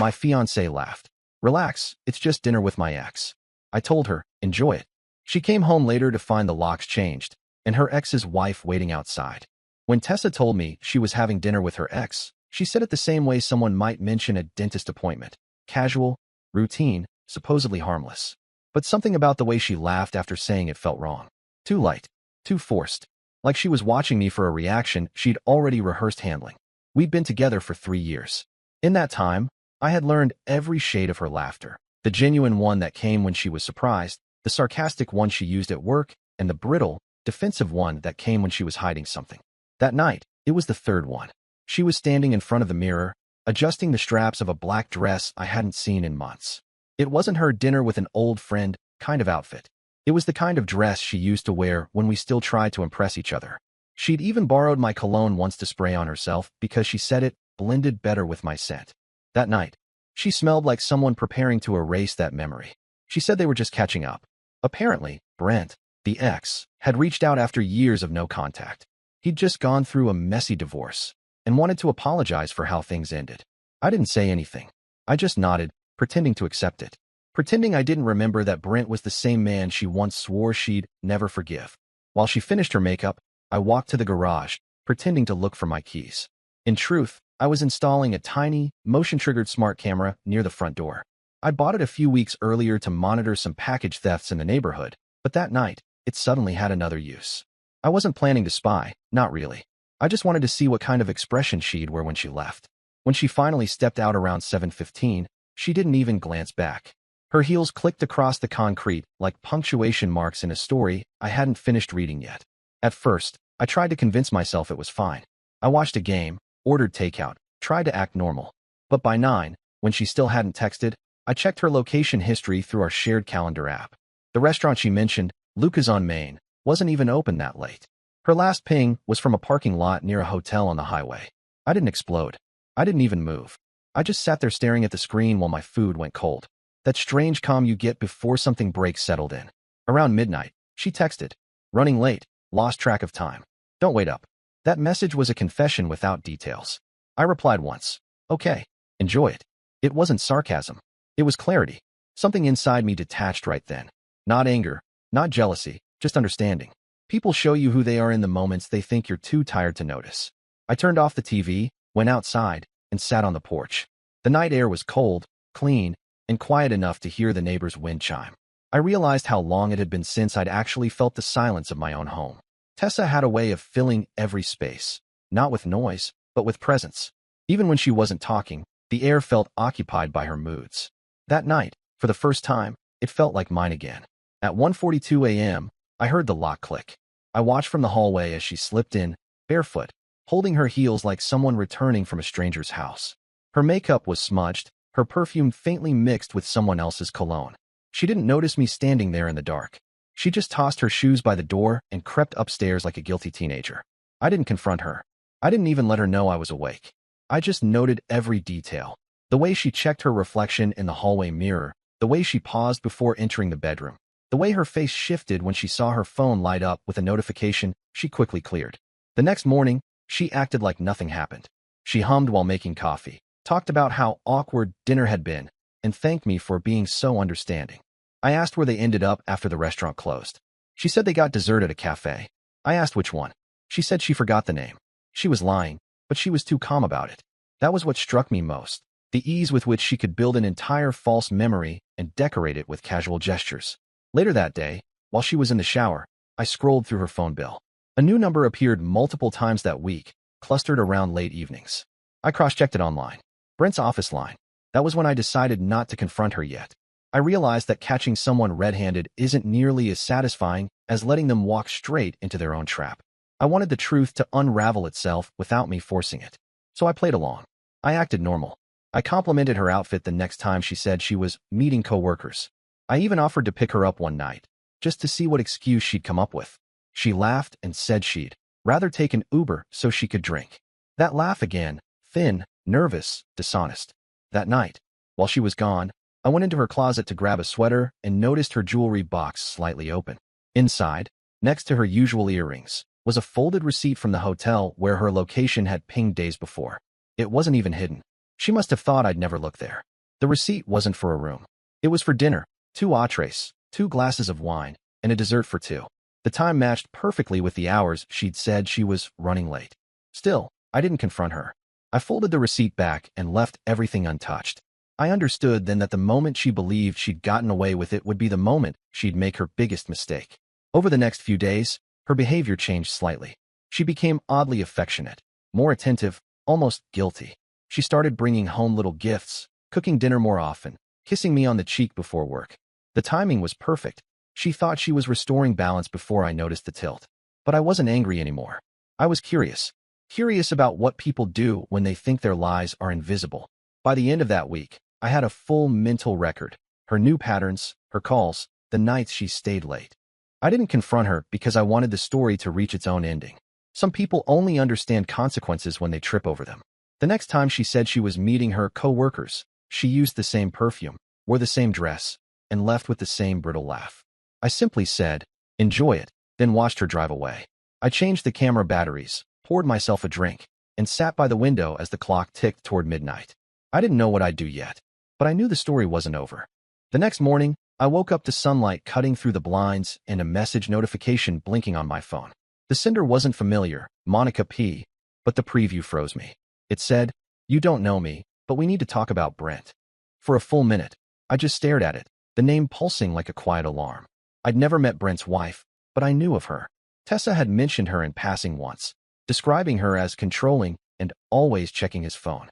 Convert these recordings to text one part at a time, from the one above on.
My fiancée laughed. Relax, it's just dinner with my ex. I told her, enjoy it. She came home later to find the locks changed, and her ex's wife waiting outside. When Tessa told me she was having dinner with her ex, she said it the same way someone might mention a dentist appointment. Casual, routine, supposedly harmless. But something about the way she laughed after saying it felt wrong. Too light. Too forced. Like she was watching me for a reaction she'd already rehearsed handling. We'd been together for 3 years. In that time, I had learned every shade of her laughter. The genuine one that came when she was surprised, the sarcastic one she used at work, and the brittle, defensive one that came when she was hiding something. That night, it was the third one. She was standing in front of the mirror, adjusting the straps of a black dress I hadn't seen in months. It wasn't her dinner with an old friend kind of outfit. It was the kind of dress she used to wear when we still tried to impress each other. She'd even borrowed my cologne once to spray on herself because she said it blended better with my scent. That night, she smelled like someone preparing to erase that memory. She said they were just catching up. Apparently, Brent, the ex, had reached out after years of no contact. He'd just gone through a messy divorce and wanted to apologize for how things ended. I didn't say anything. I just nodded, pretending to accept it. Pretending I didn't remember that Brent was the same man she once swore she'd never forgive. While she finished her makeup, I walked to the garage, pretending to look for my keys. In truth, I was installing a tiny, motion-triggered smart camera near the front door. I bought it a few weeks earlier to monitor some package thefts in the neighborhood, but that night, it suddenly had another use. I wasn't planning to spy, not really. I just wanted to see what kind of expression she'd wear when she left. When she finally stepped out around 7:15, she didn't even glance back. Her heels clicked across the concrete like punctuation marks in a story I hadn't finished reading yet. At first, I tried to convince myself it was fine. I watched a game, ordered takeout, tried to act normal. But by 9, when she still hadn't texted, I checked her location history through our shared calendar app. The restaurant she mentioned, Luca's on Main, wasn't even open that late. Her last ping was from a parking lot near a hotel on the highway. I didn't explode. I didn't even move. I just sat there staring at the screen while my food went cold. That strange calm you get before something breaks settled in. Around midnight, she texted. Running late, lost track of time. Don't wait up. That message was a confession without details. I replied once. Okay, enjoy it. It wasn't sarcasm. It was clarity. Something inside me detached right then. Not anger, not jealousy, just understanding. People show you who they are in the moments they think you're too tired to notice. I turned off the TV, went outside, and sat on the porch. The night air was cold, clean, and quiet enough to hear the neighbor's wind chime. I realized how long it had been since I'd actually felt the silence of my own home. Tessa had a way of filling every space, not with noise, but with presence. Even when she wasn't talking, the air felt occupied by her moods. That night, for the first time, it felt like mine again. At 1:42 a.m., I heard the lock click. I watched from the hallway as she slipped in, barefoot, holding her heels like someone returning from a stranger's house. Her makeup was smudged, her perfume faintly mixed with someone else's cologne. She didn't notice me standing there in the dark. She just tossed her shoes by the door and crept upstairs like a guilty teenager. I didn't confront her. I didn't even let her know I was awake. I just noted every detail. The way she checked her reflection in the hallway mirror, the way she paused before entering the bedroom, the way her face shifted when she saw her phone light up with a notification she quickly cleared. The next morning, she acted like nothing happened. She hummed while making coffee, talked about how awkward dinner had been, and thanked me for being so understanding. I asked where they ended up after the restaurant closed. She said they got dessert at a cafe. I asked which one. She said she forgot the name. She was lying, but she was too calm about it. That was what struck me most, the ease with which she could build an entire false memory and decorate it with casual gestures. Later that day, while she was in the shower, I scrolled through her phone bill. A new number appeared multiple times that week, clustered around late evenings. I cross-checked it online. Brent's office line. That was when I decided not to confront her yet. I realized that catching someone red-handed isn't nearly as satisfying as letting them walk straight into their own trap. I wanted the truth to unravel itself without me forcing it. So I played along. I acted normal. I complimented her outfit the next time she said she was meeting coworkers. I even offered to pick her up one night, just to see what excuse she'd come up with. She laughed and said she'd rather take an Uber so she could drink. That laugh again, thin, nervous, dishonest. That night, while she was gone, I went into her closet to grab a sweater and noticed her jewelry box slightly open. Inside, next to her usual earrings, was a folded receipt from the hotel where her location had pinged days before. It wasn't even hidden. She must have thought I'd never look there. The receipt wasn't for a room. It was for dinner, 2 entrees, 2 glasses of wine, and a dessert for 2. The time matched perfectly with the hours she'd said she was running late. Still, I didn't confront her. I folded the receipt back and left everything untouched. I understood then that the moment she believed she'd gotten away with it would be the moment she'd make her biggest mistake. Over the next few days, her behavior changed slightly. She became oddly affectionate, more attentive, almost guilty. She started bringing home little gifts, cooking dinner more often, kissing me on the cheek before work. The timing was perfect. She thought she was restoring balance before I noticed the tilt. But I wasn't angry anymore. I was curious. Curious about what people do when they think their lies are invisible. By the end of that week, I had a full mental record. Her new patterns, her calls, the nights she stayed late. I didn't confront her because I wanted the story to reach its own ending. Some people only understand consequences when they trip over them. The next time she said she was meeting her co-workers, she used the same perfume, wore the same dress, and left with the same brittle laugh. I simply said, "Enjoy it," then watched her drive away. I changed the camera batteries, poured myself a drink, and sat by the window as the clock ticked toward midnight. I didn't know what I'd do yet, but I knew the story wasn't over. The next morning, I woke up to sunlight cutting through the blinds and a message notification blinking on my phone. The sender wasn't familiar, Monica P., but the preview froze me. It said, "You don't know me, but we need to talk about Brent." For a full minute, I just stared at it, the name pulsing like a quiet alarm. I'd never met Brent's wife, but I knew of her. Tessa had mentioned her in passing once, describing her as controlling and always checking his phone.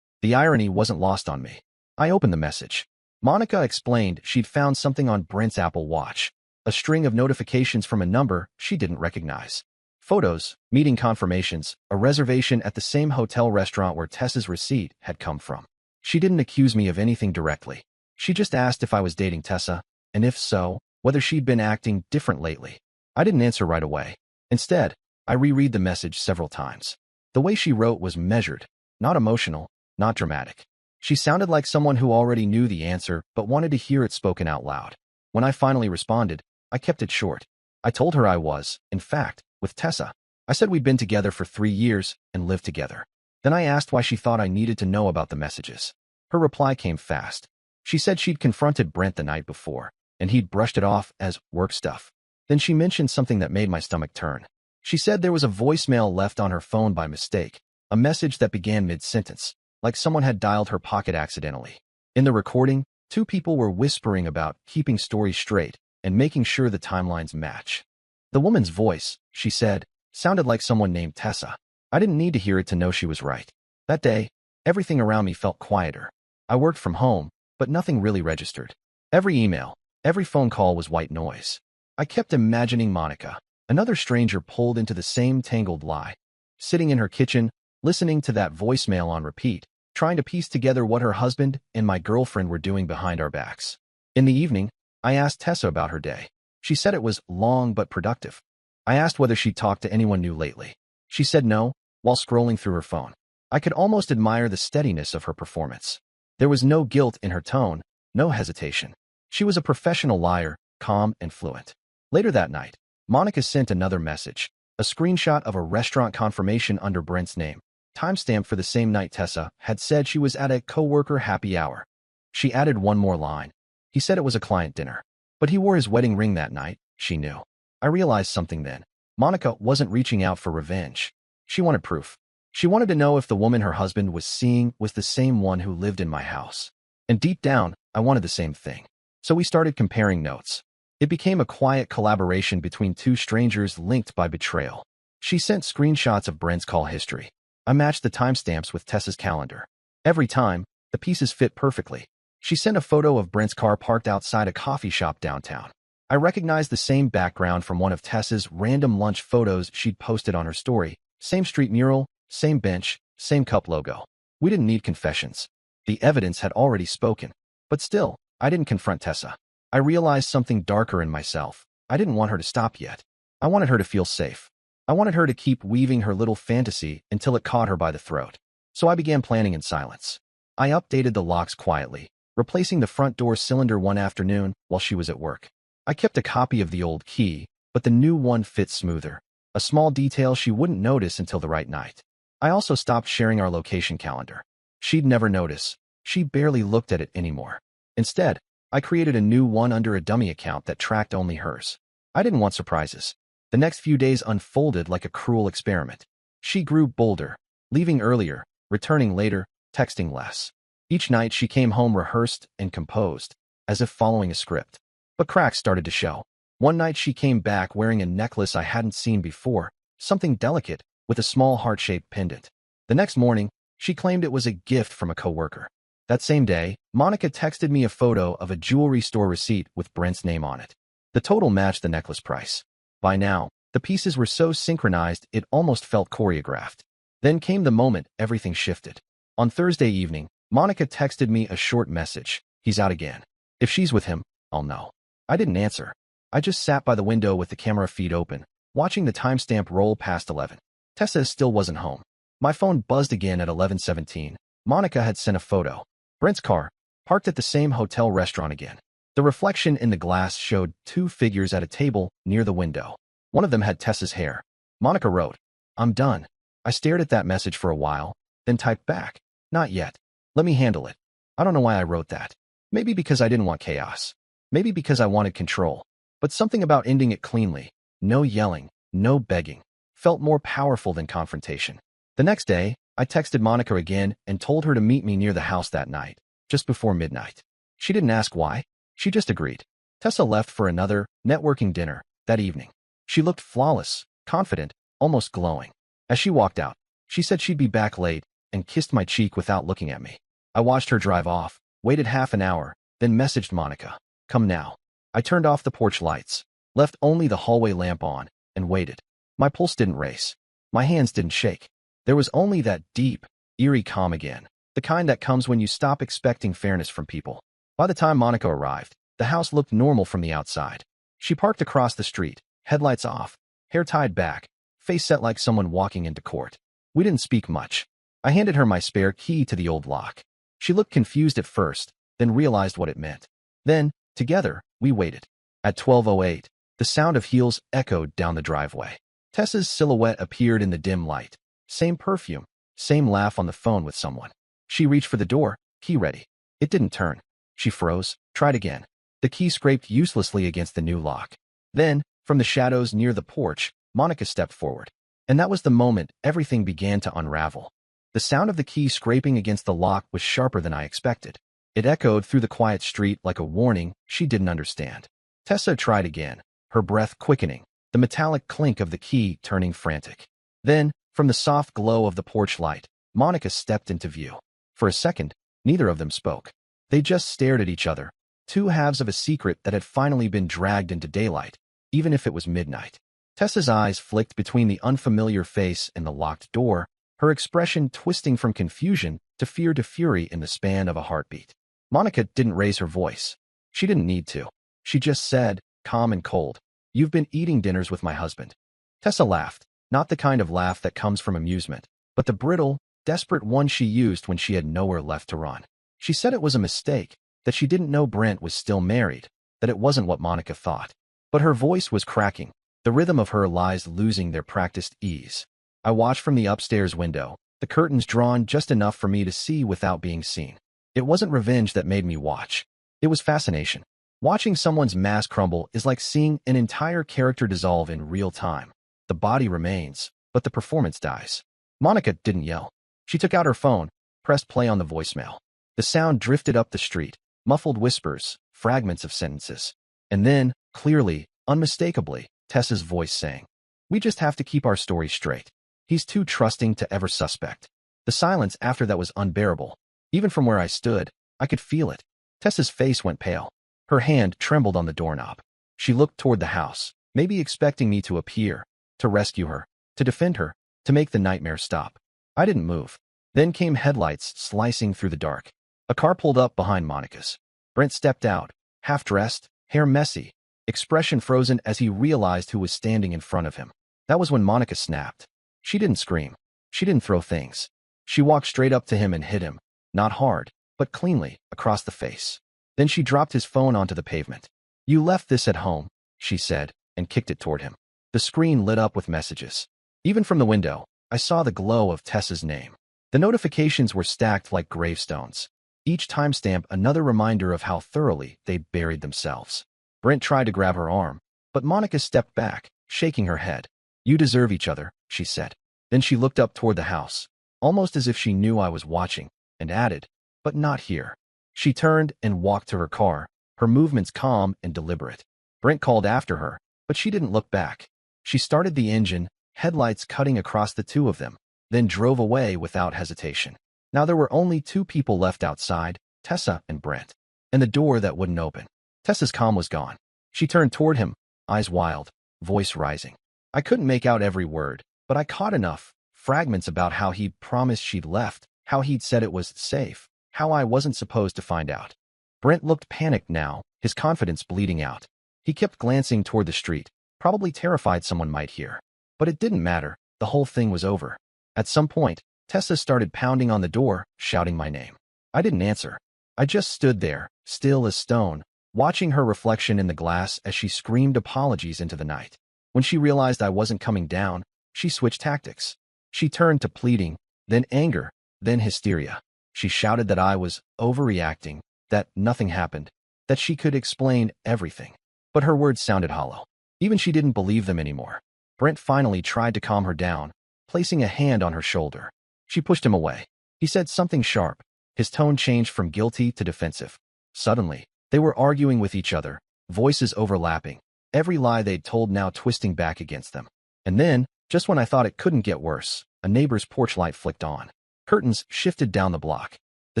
The irony wasn't lost on me. I opened the message. Monica explained she'd found something on Brent's Apple Watch, a string of notifications from a number she didn't recognize. Photos, meeting confirmations, a reservation at the same hotel restaurant where Tessa's receipt had come from. She didn't accuse me of anything directly. She just asked if I was dating Tessa, and if so, whether she'd been acting different lately. I didn't answer right away. Instead, I reread the message several times. The way she wrote was measured, not emotional, not dramatic. She sounded like someone who already knew the answer but wanted to hear it spoken out loud. When I finally responded, I kept it short. I told her I was, in fact, with Tessa. I said we'd been together for 3 years and lived together. Then I asked why she thought I needed to know about the messages. Her reply came fast. She said she'd confronted Brent the night before, and he'd brushed it off as work stuff. Then she mentioned something that made my stomach turn. She said there was a voicemail left on her phone by mistake, a message that began mid-sentence, like someone had dialed her pocket accidentally. In the recording, 2 people were whispering about keeping stories straight and making sure the timelines match. The woman's voice, she said, sounded like someone named Tessa. I didn't need to hear it to know she was right. That day, everything around me felt quieter. I worked from home, but nothing really registered. Every email, every phone call was white noise. I kept imagining Monica, another stranger pulled into the same tangled lie, sitting in her kitchen, listening to that voicemail on repeat, trying to piece together what her husband and my girlfriend were doing behind our backs. In the evening, I asked Tessa about her day. She said it was long but productive. I asked whether she'd talked to anyone new lately. She said no, while scrolling through her phone. I could almost admire the steadiness of her performance. There was no guilt in her tone, no hesitation. She was a professional liar, calm and fluent. Later that night, Monica sent another message, a screenshot of a restaurant confirmation under Brent's name, timestamped for the same night Tessa had said she was at a coworker happy hour. She added one more line. He said it was a client dinner, but he wore his wedding ring that night, she knew. I realized something then. Monica wasn't reaching out for revenge. She wanted proof. She wanted to know if the woman her husband was seeing was the same one who lived in my house. And deep down, I wanted the same thing. So we started comparing notes. It became a quiet collaboration between 2 strangers linked by betrayal. She sent screenshots of Brent's call history. I matched the timestamps with Tessa's calendar. Every time, the pieces fit perfectly. She sent a photo of Brent's car parked outside a coffee shop downtown. I recognized the same background from one of Tessa's random lunch photos she'd posted on her story. Same street mural, same bench, same cup logo. We didn't need confessions. The evidence had already spoken. But still, I didn't confront Tessa. I realized something darker in myself. I didn't want her to stop yet. I wanted her to feel safe. I wanted her to keep weaving her little fantasy until it caught her by the throat. So I began planning in silence. I updated the locks quietly, replacing the front door cylinder one afternoon while she was at work. I kept a copy of the old key, but the new one fit smoother, a small detail she wouldn't notice until the right night. I also stopped sharing our location calendar. She'd never notice. She barely looked at it anymore. Instead, I created a new one under a dummy account that tracked only hers. I didn't want surprises. The next few days unfolded like a cruel experiment. She grew bolder, leaving earlier, returning later, texting less. Each night she came home rehearsed and composed, as if following a script. But cracks started to show. One night she came back wearing a necklace I hadn't seen before, something delicate, with a small heart-shaped pendant. The next morning, she claimed it was a gift from a coworker. That same day, Monica texted me a photo of a jewelry store receipt with Brent's name on it. The total matched the necklace price. By now, the pieces were so synchronized it almost felt choreographed. Then came the moment everything shifted. On Thursday evening, Monica texted me a short message. He's out again. If she's with him, I'll know. I didn't answer. I just sat by the window with the camera feed open, watching the timestamp roll past 11. Tessa still wasn't home. My phone buzzed again at 11:17. Monica had sent a photo. Brent's car, parked at the same hotel restaurant again. The reflection in the glass showed two figures at a table near the window. One of them had Tessa's hair. Monica wrote, "I'm done." I stared at that message for a while, then typed back, "Not yet. Let me handle it." I don't know why I wrote that. Maybe because I didn't want chaos. Maybe because I wanted control. But something about ending it cleanly, no yelling, no begging, felt more powerful than confrontation. The next day, I texted Monica again and told her to meet me near the house that night, just before midnight. She didn't ask why. She just agreed. Tessa left for another networking dinner that evening. She looked flawless, confident, almost glowing. As she walked out, she said she'd be back late and kissed my cheek without looking at me. I watched her drive off, waited half an hour, then messaged Monica, "Come now." I turned off the porch lights, left only the hallway lamp on, and waited. My pulse didn't race. My hands didn't shake. There was only that deep, eerie calm again, the kind that comes when you stop expecting fairness from people. By the time Monica arrived, the house looked normal from the outside. She parked across the street, headlights off, hair tied back, face set like someone walking into court. We didn't speak much. I handed her my spare key to the old lock. She looked confused at first, then realized what it meant. Then, together, we waited. At 12:08, the sound of heels echoed down the driveway. Tessa's silhouette appeared in the dim light. Same perfume, same laugh on the phone with someone. She reached for the door, key ready. It didn't turn. She froze, tried again. The key scraped uselessly against the new lock. Then, from the shadows near the porch, Monica stepped forward. And that was the moment everything began to unravel. The sound of the key scraping against the lock was sharper than I expected. It echoed through the quiet street like a warning she didn't understand. Tessa tried again, her breath quickening, the metallic clink of the key turning frantic. Then, from the soft glow of the porch light, Monica stepped into view. For a second, neither of them spoke. They just stared at each other, two halves of a secret that had finally been dragged into daylight, even if it was midnight. Tessa's eyes flicked between the unfamiliar face and the locked door, her expression twisting from confusion to fury in the span of a heartbeat. Monica didn't raise her voice. She didn't need to. She just said, calm and cold, "You've been eating dinners with my husband." Tessa laughed, not the kind of laugh that comes from amusement, but the brittle, desperate one she used when she had nowhere left to run. She said it was a mistake, that she didn't know Brent was still married, that it wasn't what Monica thought. But her voice was cracking, the rhythm of her lies losing their practiced ease. I watched from the upstairs window, the curtains drawn just enough for me to see without being seen. It wasn't revenge that made me watch. It was fascination. Watching someone's mask crumble is like seeing an entire character dissolve in real time. The body remains, but the performance dies. Monica didn't yell. She took out her phone, pressed play on the voicemail. The sound drifted up the street, muffled whispers, fragments of sentences. And then, clearly, unmistakably, Tessa's voice sang, "We just have to keep our story straight. He's too trusting to ever suspect." The silence after that was unbearable. Even from where I stood, I could feel it. Tessa's face went pale. Her hand trembled on the doorknob. She looked toward the house, maybe expecting me to appear, to rescue her, to defend her, to make the nightmare stop. I didn't move. Then came headlights slicing through the dark. A car pulled up behind Monica's. Brent stepped out, half-dressed, hair messy, expression frozen as he realized who was standing in front of him. That was when Monica snapped. She didn't scream. She didn't throw things. She walked straight up to him and hit him, not hard, but cleanly, across the face. Then she dropped his phone onto the pavement. "You left this at home," she said, and kicked it toward him. The screen lit up with messages. Even from the window, I saw the glow of Tessa's name. The notifications were stacked like gravestones. each timestamp another reminder of how thoroughly they'd buried themselves. Brent tried to grab her arm, but Monica stepped back, shaking her head. "You deserve each other," she said. Then she looked up toward the house, almost as if she knew I was watching, and added, "But not here." She turned and walked to her car, her movements calm and deliberate. Brent called after her, but she didn't look back. She started the engine, headlights cutting across the two of them, then drove away without hesitation. Now there were only two people left outside, Tessa and Brent, and the door that wouldn't open. Tessa's calm was gone. She turned toward him, eyes wild, voice rising. I couldn't make out every word, but I caught enough fragments about how he'd promised she'd left, how he'd said it was safe, how I wasn't supposed to find out. Brent looked panicked now, his confidence bleeding out. He kept glancing toward the street, probably terrified someone might hear. But it didn't matter, the whole thing was over. At some point, Tessa started pounding on the door, shouting my name. I didn't answer. I just stood there, still as stone, watching her reflection in the glass as she screamed apologies into the night. When she realized I wasn't coming down, she switched tactics. She turned to pleading, then anger, then hysteria. She shouted that I was overreacting, that nothing happened, that she could explain everything. But her words sounded hollow. Even she didn't believe them anymore. Brent finally tried to calm her down, placing a hand on her shoulder. She pushed him away. He said something sharp. His tone changed from guilty to defensive. Suddenly, they were arguing with each other, voices overlapping, every lie they'd told now twisting back against them. And then, just when I thought it couldn't get worse, a neighbor's porch light flicked on. Curtains shifted down the block. The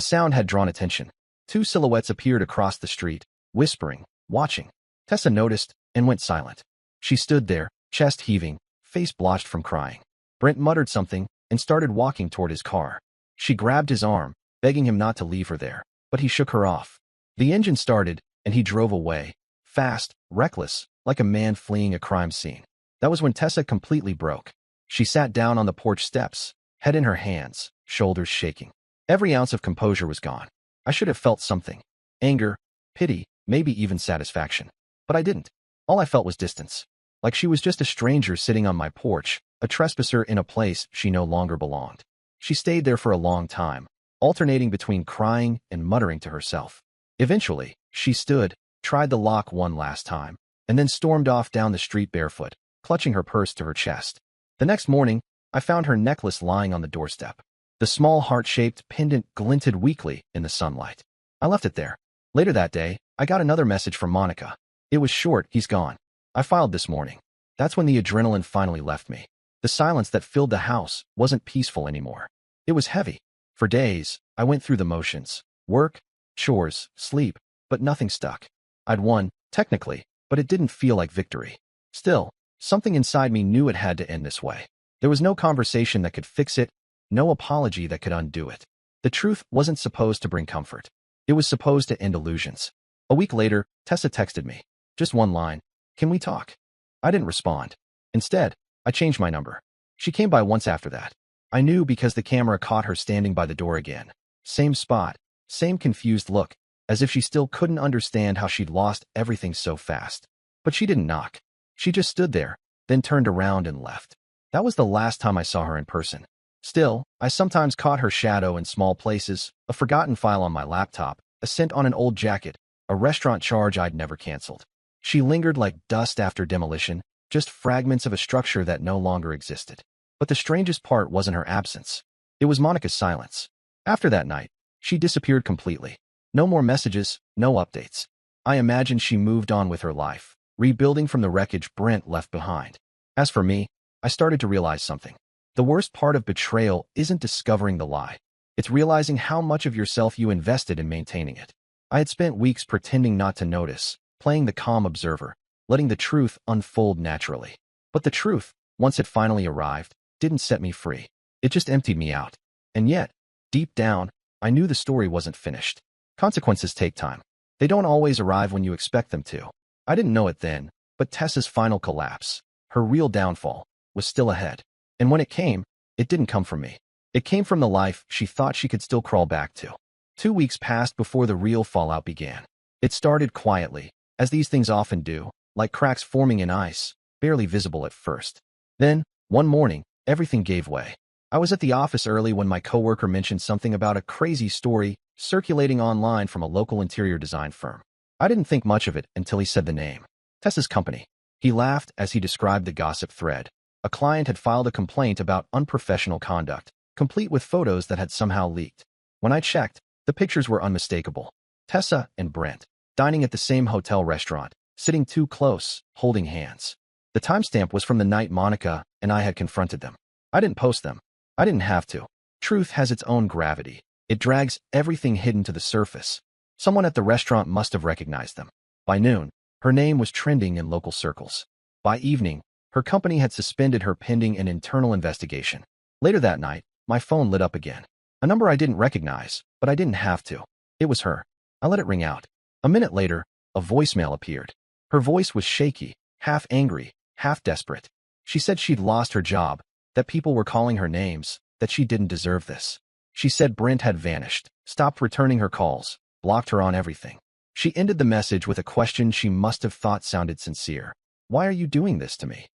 sound had drawn attention. Two silhouettes appeared across the street, whispering, watching. Tessa noticed and went silent. She stood there, chest heaving, face blotched from crying. Brent muttered something and started walking toward his car. She grabbed his arm, begging him not to leave her there, but he shook her off. The engine started, and he drove away, fast, reckless, like a man fleeing a crime scene. That was when Tessa completely broke. She sat down on the porch steps, head in her hands, shoulders shaking. Every ounce of composure was gone. I should have felt something. Anger, pity, maybe even satisfaction. But I didn't. All I felt was distance. Like she was just a stranger sitting on my porch, a trespasser in a place she no longer belonged. She stayed there for a long time, alternating between crying and muttering to herself. Eventually, she stood, tried the lock one last time, and then stormed off down the street barefoot, clutching her purse to her chest. The next morning, I found her necklace lying on the doorstep. The small heart-shaped pendant glinted weakly in the sunlight. I left it there. Later that day, I got another message from Monica. It was short, "He's gone. I filed this morning." That's when the adrenaline finally left me. The silence that filled the house wasn't peaceful anymore. It was heavy. For days, I went through the motions. Work, chores, sleep, but nothing stuck. I'd won, technically, but it didn't feel like victory. Still, something inside me knew it had to end this way. There was no conversation that could fix it, no apology that could undo it. The truth wasn't supposed to bring comfort. It was supposed to end illusions. A week later, Tessa texted me. Just one line. "Can we talk?" I didn't respond. Instead, I changed my number. She came by once after that. I knew because the camera caught her standing by the door again. Same spot, same confused look, as if she still couldn't understand how she'd lost everything so fast. But she didn't knock. She just stood there, then turned around and left. That was the last time I saw her in person. Still, I sometimes caught her shadow in small places, a forgotten file on my laptop, a scent on an old jacket, a restaurant charge I'd never canceled. She lingered like dust after demolition, just fragments of a structure that no longer existed. But the strangest part wasn't her absence. It was Monica's silence. After that night, she disappeared completely. No more messages, no updates. I imagined she moved on with her life, rebuilding from the wreckage Brent left behind. As for me, I started to realize something. The worst part of betrayal isn't discovering the lie. It's realizing how much of yourself you invested in maintaining it. I had spent weeks pretending not to notice, playing the calm observer, letting the truth unfold naturally. But the truth, once it finally arrived, didn't set me free. It just emptied me out. And yet, deep down, I knew the story wasn't finished. Consequences take time. They don't always arrive when you expect them to. I didn't know it then, but Tessa's final collapse, her real downfall, was still ahead. And when it came, it didn't come from me. It came from the life she thought she could still crawl back to. 2 weeks passed before the real fallout began. It started quietly, as these things often do, like cracks forming in ice, barely visible at first. Then, one morning, everything gave way. I was at the office early when my coworker mentioned something about a crazy story circulating online from a local interior design firm. I didn't think much of it until he said the name. Tessa's company. He laughed as he described the gossip thread. A client had filed a complaint about unprofessional conduct, complete with photos that had somehow leaked. When I checked, the pictures were unmistakable. Tessa and Brent, dining at the same hotel restaurant, sitting too close, holding hands. The timestamp was from the night Monica and I had confronted them. I didn't post them. I didn't have to. Truth has its own gravity. It drags everything hidden to the surface. Someone at the restaurant must have recognized them. By noon, her name was trending in local circles. By evening, her company had suspended her pending an internal investigation. Later that night, my phone lit up again. A number I didn't recognize, but I didn't have to. It was her. I let it ring out. A minute later, a voicemail appeared. Her voice was shaky, half angry, half desperate. She said she'd lost her job, that people were calling her names, that she didn't deserve this. She said Brent had vanished, stopped returning her calls, blocked her on everything. She ended the message with a question she must have thought sounded sincere. Why are you doing this to me?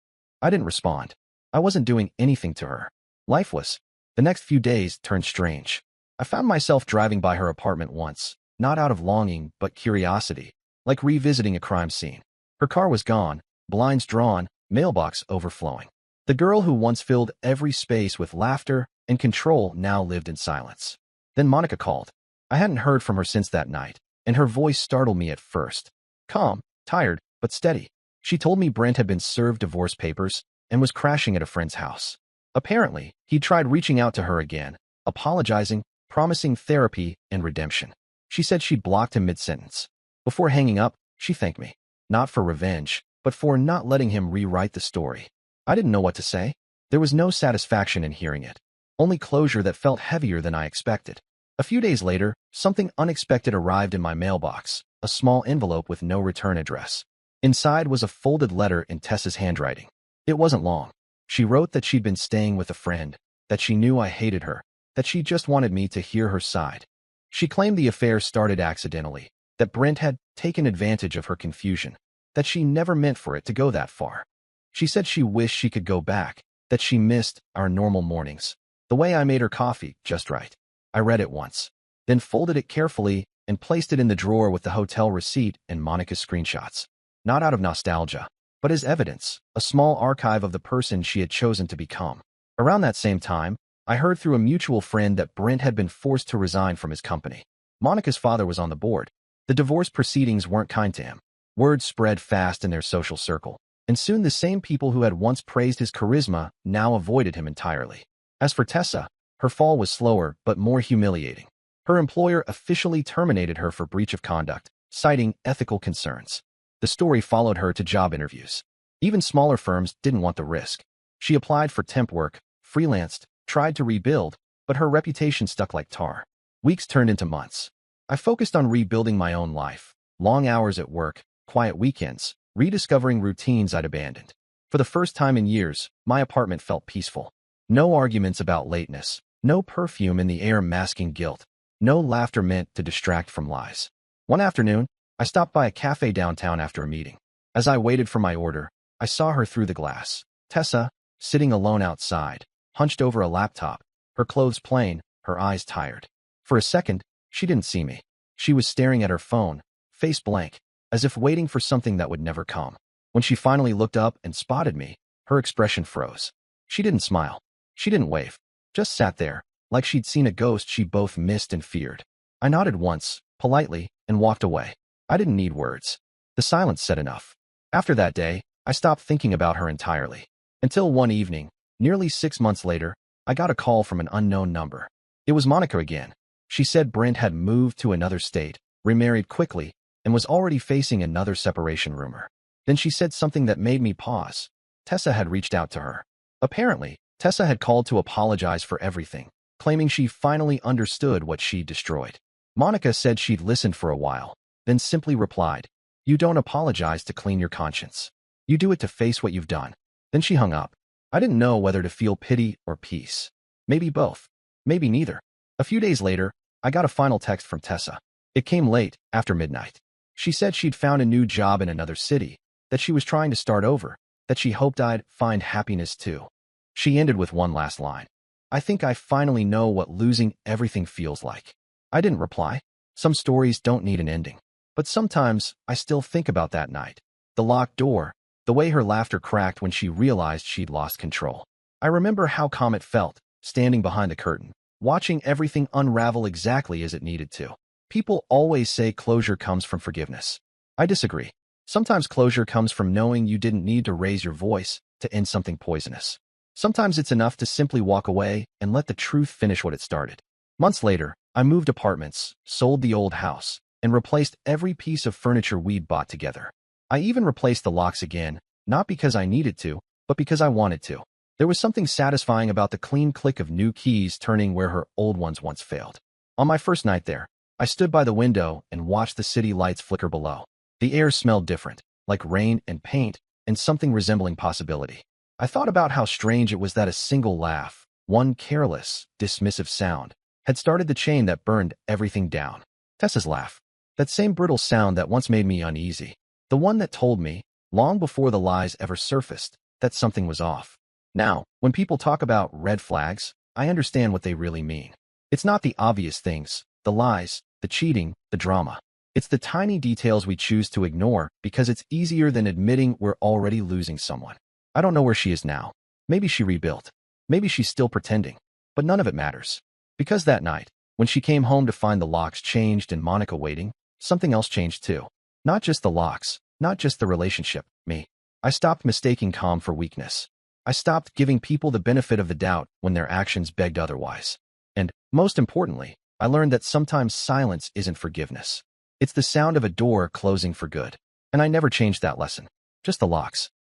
I didn't respond. I wasn't doing anything to her. Lifeless. The next few days turned strange. I found myself driving by her apartment once, not out of longing but curiosity, like revisiting a crime scene. Her car was gone, blinds drawn, mailbox overflowing. The girl who once filled every space with laughter and control now lived in silence. Then Monica called. I hadn't heard from her since that night, and her voice startled me at first. Calm, tired, but steady. She told me Brent had been served divorce papers and was crashing at a friend's house. Apparently, he'd tried reaching out to her again, apologizing, promising therapy and redemption. She said she'd blocked him mid-sentence. Before hanging up, she thanked me. Not for revenge, but for not letting him rewrite the story. I didn't know what to say. There was no satisfaction in hearing it. Only closure that felt heavier than I expected. A few days later, something unexpected arrived in my mailbox, a small envelope with no return address. Inside was a folded letter in Tessa's handwriting. It wasn't long. She wrote that she'd been staying with a friend, that she knew I hated her, that she just wanted me to hear her side. She claimed the affair started accidentally, that Brent had taken advantage of her confusion, that she never meant for it to go that far. She said she wished she could go back, that she missed our normal mornings, the way I made her coffee just right. I read it once, then folded it carefully and placed it in the drawer with the hotel receipt and Monica's screenshots. Not out of nostalgia, but as evidence, a small archive of the person she had chosen to become. Around that same time, I heard through a mutual friend that Brent had been forced to resign from his company. Monica's father was on the board. The divorce proceedings weren't kind to him. Word spread fast in their social circle, and soon the same people who had once praised his charisma now avoided him entirely. As for Tessa, her fall was slower but more humiliating. Her employer officially terminated her for breach of conduct, citing ethical concerns. The story followed her to job interviews. Even smaller firms didn't want the risk. She applied for temp work, freelanced, tried to rebuild, but her reputation stuck like tar. Weeks turned into months. I focused on rebuilding my own life. Long hours at work, quiet weekends, rediscovering routines I'd abandoned. For the first time in years, my apartment felt peaceful. No arguments about lateness, no perfume in the air masking guilt, no laughter meant to distract from lies. One afternoon, I stopped by a cafe downtown after a meeting. As I waited for my order, I saw her through the glass. Tessa, sitting alone outside, hunched over a laptop, her clothes plain, her eyes tired. For a second, she didn't see me. She was staring at her phone, face blank, as if waiting for something that would never come. When she finally looked up and spotted me, her expression froze. She didn't smile. She didn't wave. Just sat there, like she'd seen a ghost she both missed and feared. I nodded once, politely, and walked away. I didn't need words. The silence said enough. After that day, I stopped thinking about her entirely. Until one evening, nearly 6 months later, I got a call from an unknown number. It was Monica again. She said Brent had moved to another state, remarried quickly, and was already facing another separation rumor. Then she said something that made me pause. Tessa had reached out to her. Apparently, Tessa had called to apologize for everything, claiming she finally understood what she'd destroyed. Monica said she'd listened for a while, then simply replied, "You don't apologize to clean your conscience. You do it to face what you've done." Then she hung up. I didn't know whether to feel pity or peace. Maybe both. Maybe neither. A few days later, I got a final text from Tessa. It came late, after midnight. She said she'd found a new job in another city, that she was trying to start over, that she hoped I'd find happiness too. She ended with one last line. I think I finally know what losing everything feels like. I didn't reply. Some stories don't need an ending. But sometimes I still think about that night. The locked door, the way her laughter cracked when she realized she'd lost control. I remember how calm it felt, standing behind the curtain, watching everything unravel exactly as it needed to. People always say closure comes from forgiveness. I disagree. Sometimes closure comes from knowing you didn't need to raise your voice to end something poisonous. Sometimes it's enough to simply walk away and let the truth finish what it started. Months later, I moved apartments, sold the old house, and replaced every piece of furniture we'd bought together. I even replaced the locks again, not because I needed to, but because I wanted to. There was something satisfying about the clean click of new keys turning where her old ones once failed. On my first night there, I stood by the window and watched the city lights flicker below. The air smelled different, like rain and paint, and something resembling possibility. I thought about how strange it was that a single laugh, one careless, dismissive sound, had started the chain that burned everything down. Tessa's laugh. That same brittle sound that once made me uneasy. The one that told me, long before the lies ever surfaced, that something was off. Now, when people talk about red flags, I understand what they really mean. It's not the obvious things, the lies, the cheating, the drama. It's the tiny details we choose to ignore because it's easier than admitting we're already losing someone. I don't know where she is now. Maybe she rebuilt. Maybe she's still pretending. But none of it matters. Because that night, when she came home to find the locks changed and Monica waiting, something else changed too. Not just the locks, not just the relationship, me. I stopped mistaking calm for weakness. I stopped giving people the benefit of the doubt when their actions begged otherwise. And, most importantly, I learned that sometimes silence isn't forgiveness. It's the sound of a door closing for good. And I never changed that lesson. Just the locks.